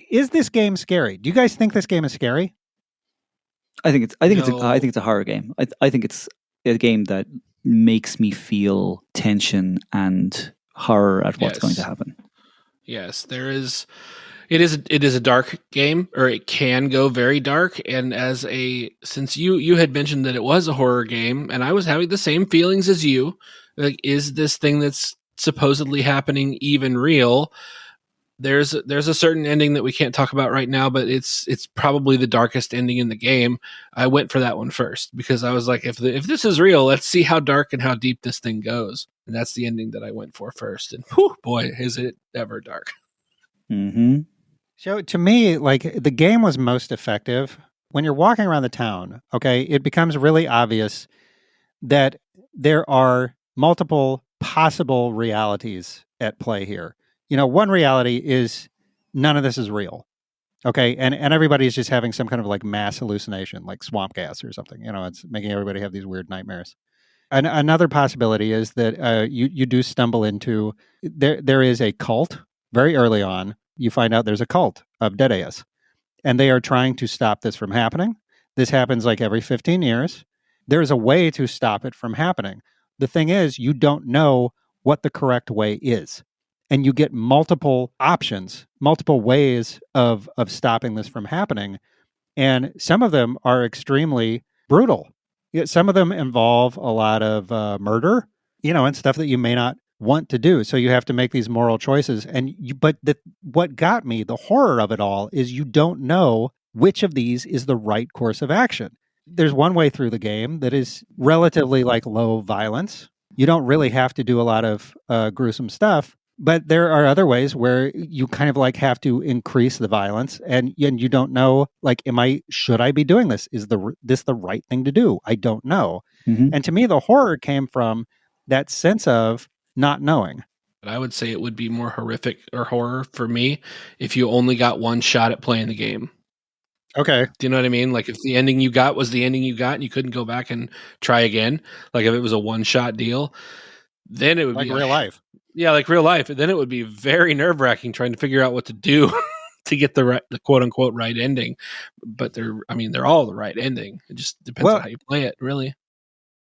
is this game scary? Do you guys think this game is scary? I think it's No. a horror game. I think it's a game that makes me feel tension and horror at what's going to happen. Yes, there is. It is a dark game, or it can go very dark. And since you had mentioned that it was a horror game, and I was having the same feelings as you, like, is this thing that's supposedly happening even real? There's a certain ending that we can't talk about right now, but it's probably the darkest ending in the game. I went for that one first because I was like, if this is real, let's see how dark and how deep this thing goes. And that's the ending that I went for first. And whew, boy, is it ever dark. Mm-hmm. So to me, like, the game was most effective when you're walking around the town. Okay, it becomes really obvious that there are multiple possible realities at play here. One reality is none of this is real. Okay, and everybody's just having some kind of like mass hallucination, like swamp gas or something. It's making everybody have these weird nightmares. And another possibility is that you do stumble into there is a cult very early on. You find out there's a cult of Deadeus, and they are trying to stop this from happening. This happens like every 15 years. There's a way to stop it from happening. The thing is, you don't know what the correct way is. And you get multiple options, multiple ways of stopping this from happening. And some of them are extremely brutal. Some of them involve a lot of murder, and stuff that you may not want to do. So you have to make these moral choices. But what got me, the horror of it all, is you don't know which of these is the right course of action. There's one way through the game that is relatively like low violence. You don't really have to do a lot of gruesome stuff. But there are other ways where you kind of like have to increase the violence, and you don't know, like, should I be doing this? Is this the right thing to do? I don't know. Mm-hmm. And to me, the horror came from that sense of not knowing. But I would say it would be more horrific or horror for me if you only got one shot at playing the game. Okay. Do you know what I mean? Like, if the ending you got was the ending you got and you couldn't go back and try again, like if it was a one-shot deal, then it would like be real life. Yeah, like real life. Then it would be very nerve-wracking trying to figure out what to do to get the quote-unquote right ending. But they're all the right ending. It just depends on how you play it, really.